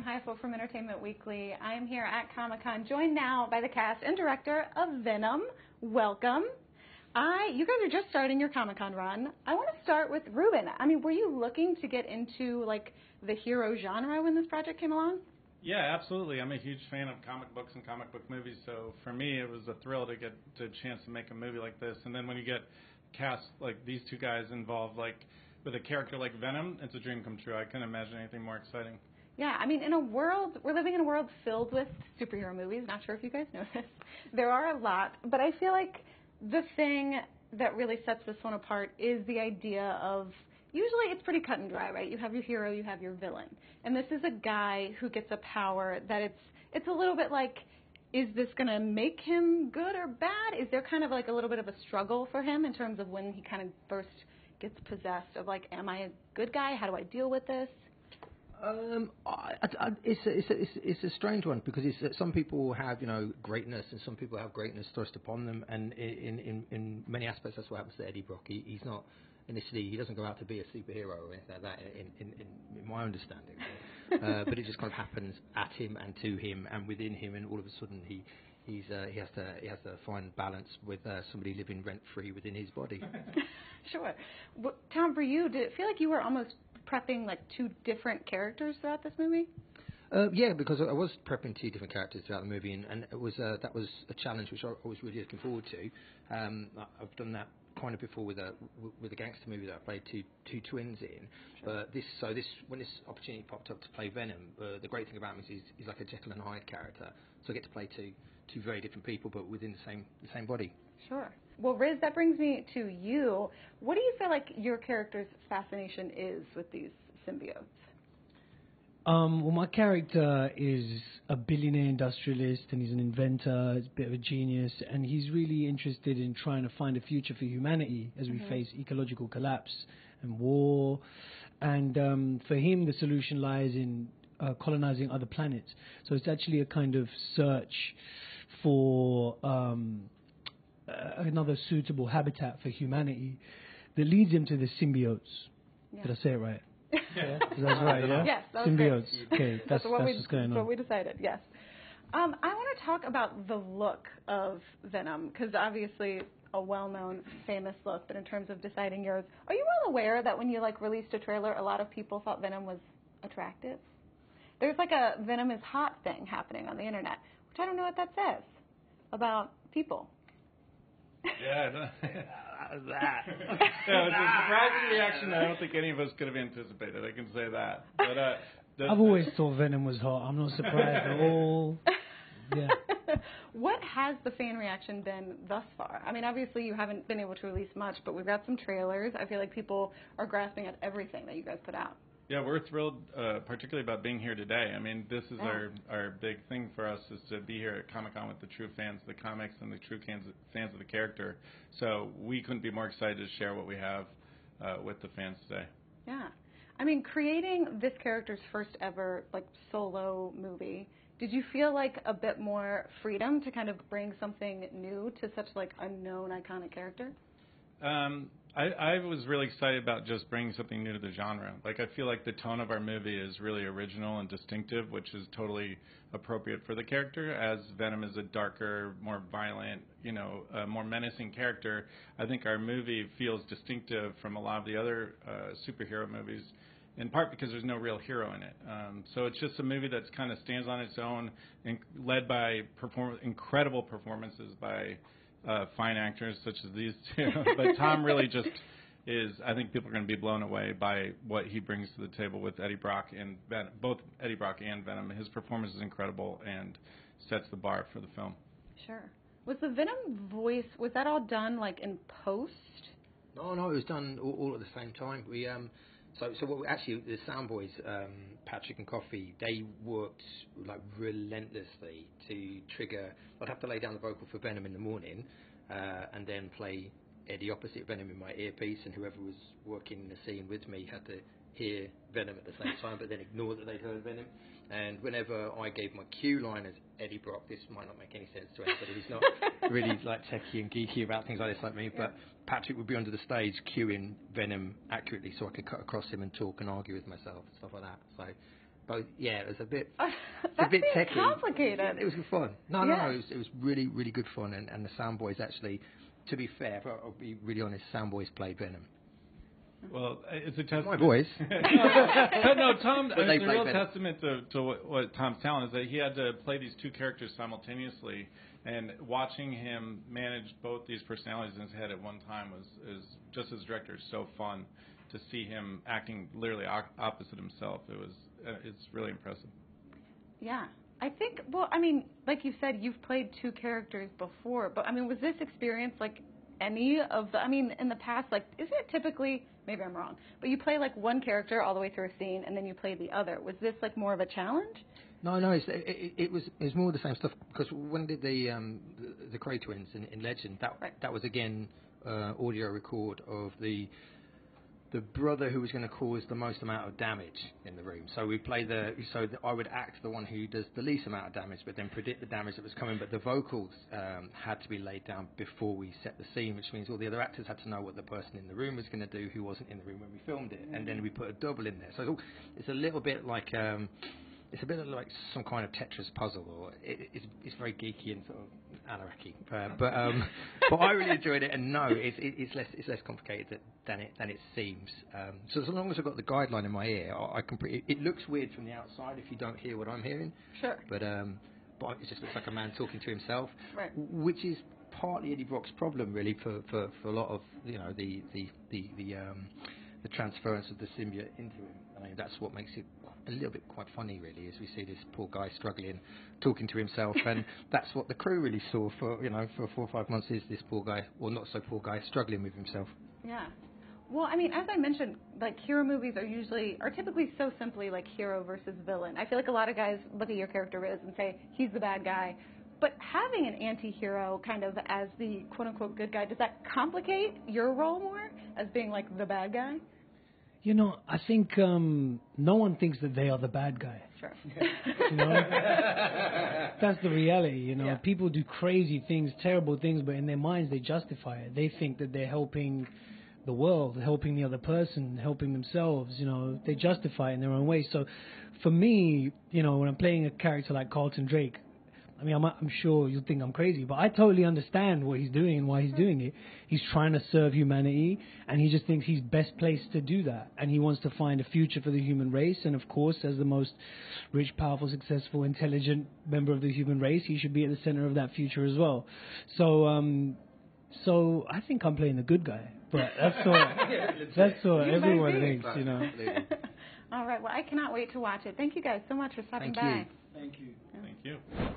Heifel from Entertainment Weekly. I'm here at Comic-Con, joined now by the cast and director of Venom. Welcome. You guys are just starting your Comic-Con run. I want to start with Rubin. I mean, were you looking to get into, like, the hero genre when this project came along? Yeah, absolutely. I'm a huge fan of comic books and comic book movies, so for me it was a thrill to get the chance to make a movie like this. And then when you get cast like these two guys involved, like with a character like Venom, it's a dream come true. I couldn't imagine anything more exciting. Yeah, I mean, we're living in a world filled with superhero movies. Not sure if you guys know this. There are a lot, but I feel like the thing that really sets this one apart is the idea of, usually it's pretty cut and dry, right? You have your hero, you have your villain. And this is a guy who gets a power that it's a little bit like, is this going to make him good or bad? Is there kind of like a little bit of a struggle for him in terms of when he kind of first gets possessed of, like, am I a good guy? How do I deal with this? It's a strange one because some people have greatness and some people have greatness thrust upon them, and in many aspects that's what happens to Eddie Brock. He's not initially, he doesn't go out to be a superhero or anything like that in my understanding, but it just kind of happens at him and to him and within him, and all of a sudden he has to find balance with somebody living rent free within his body. Sure. Tom, for you, did it feel like you were almost prepping like two different characters throughout this movie? Yeah, because I was prepping two different characters throughout the movie, and it was that was a challenge which I was really looking forward to. I've done that kind of before with a gangster movie that I played two twins in. Sure. But when this opportunity popped up to play Venom, the great thing about him is he's like a Jekyll and Hyde character, so I get to play two very different people, but within the same body. Sure. Well, Riz, that brings me to you. What do you feel like your character's fascination is with these symbiotes? Well, my character is a billionaire industrialist, and he's an inventor, he's a bit of a genius, and he's really interested in trying to find a future for humanity as we face ecological collapse and war. And for him, the solution lies in colonizing other planets. So it's actually a kind of search for another suitable habitat for humanity that leads him to the symbiotes. Yeah. Did I say it right? Yeah. That's right, yeah? Yes, that was symbiotes. Great. Okay, that's what's going on. That's what we decided, yes. I want to talk about the look of Venom, because obviously a well-known, famous look, but in terms of deciding yours, are you well aware that when you released a trailer, a lot of people thought Venom was attractive? There's like a Venom is hot thing happening on the internet, which I don't know what that says about people. Yeah, that. It's a surprising reaction I don't think any of us could have anticipated. I can say that. But I've always thought Venom was hot. I'm not surprised at all. Yeah. What has the fan reaction been thus far? I mean, obviously you haven't been able to release much, but we've got some trailers. I feel like people are grasping at everything that you guys put out. Yeah, we're thrilled, particularly about being here today. I mean, this is our big thing for us, is to be here at Comic-Con with the true fans of the comics and the true fans of the character. So we couldn't be more excited to share what we have with the fans today. Yeah. I mean, creating this character's first ever, solo movie, did you feel like a bit more freedom to kind of bring something new to such, a known, iconic character? I was really excited about just bringing something new to the genre. I feel like the tone of our movie is really original and distinctive, which is totally appropriate for the character. As Venom is a darker, more violent, more menacing character, I think our movie feels distinctive from a lot of the other superhero movies, in part because there's no real hero in it. So it's just a movie that kind of stands on its own, and led by incredible performances by fine actors such as these two. But Tom really just is, I think people are going to be blown away by what he brings to the table with Eddie Brock and Venom, both Eddie Brock and Venom. His performance is incredible and sets the bar for the film. Sure. Was the Venom voice, was that all done in post? No, it was done all at the same time. We So actually, the sound boys, Patrick and Coffee, they worked relentlessly to trigger. I'd have to lay down the vocal for Venom in the morning, and then play Eddie opposite Venom in my earpiece, and whoever was working in the scene with me had to hear Venom at the same time, but then ignore that they'd heard Venom. And whenever I gave my cue line as Eddie Brock, this might not make any sense to anybody who's not really techie and geeky about things like this like me, but Patrick would be under the stage cueing Venom accurately so I could cut across him and talk and argue with myself and stuff like that. So both. Yeah, it was a bit. That a bit seems techy. complicated. It was good fun. No, Yeah. it was really, really good fun. And the sound boys actually, to be fair, I'll be really honest, sound boys played Venom. Well, it's a testament. My boys. No, Tom. But It's they a real played better. testament to what Tom's talent is that he had to play these two characters simultaneously, and watching him manage both these personalities in his head at one time is just as director so fun to see him acting literally opposite himself. It's really impressive. Yeah. I think, well, I mean, like you said, you've played two characters before, but I mean, was this experience like any of the, I mean, in the past, like, isn't it typically, maybe I'm wrong, but you play like one character all the way through a scene and then you play the other. Was this like more of a challenge? No, it was more of the same stuff, because when I did the Cray twins in Legend, that was again audio record of the brother who was going to cause the most amount of damage in the room. So we play I would act the one who does the least amount of damage, but then predict the damage that was coming. But the vocals had to be laid down before we set the scene, which means all the other actors had to know what the person in the room was going to do who wasn't in the room when we filmed it, and then we put a double in there. So it's a little bit like it's a bit like some kind of Tetris puzzle, or it's very geeky and sort of anarchy. But I really enjoyed it, and no, it's less complicated than it seems. So as long as I've got the guideline in my ear, I can. It looks weird from the outside if you don't hear what I'm hearing. Sure. But it just looks like a man talking to himself, right. Which is partly Eddie Brock's problem, really, for a lot of the transference of the symbiote into him. I mean, that's what makes it a little bit quite funny, really, as we see this poor guy struggling, talking to himself, and that's what the crew really saw for 4 or 5 months, is this poor guy, or not so poor guy, struggling with himself. Yeah. Well, I mean, as I mentioned, like, hero movies are typically so simply like hero versus villain. I feel like a lot of guys look at your character Riz and say he's the bad guy, but having an anti-hero kind of as the quote-unquote good guy, does that complicate your role more as being like the bad guy? You know, I think no one thinks that they are the bad guy. Sure. You know, that's the reality. You know, Yeah. people do crazy things, terrible things, but in their minds they justify it. They think that they're helping the world, helping the other person, helping themselves. You know, they justify it in their own way. So, for me, you know, when I'm playing a character like Carlton Drake, I mean, I'm sure you'll think I'm crazy, but I totally understand what he's doing and why he's doing it. He's trying to serve humanity, and he just thinks he's best placed to do that. And he wants to find a future for the human race. And, of course, as the most rich, powerful, successful, intelligent member of the human race, he should be at the center of that future as well. So I think I'm playing the good guy. But that's what everyone thinks, you know. All right. Well, I cannot wait to watch it. Thank you guys so much for stopping by. Thank you. Thank you. Thank you.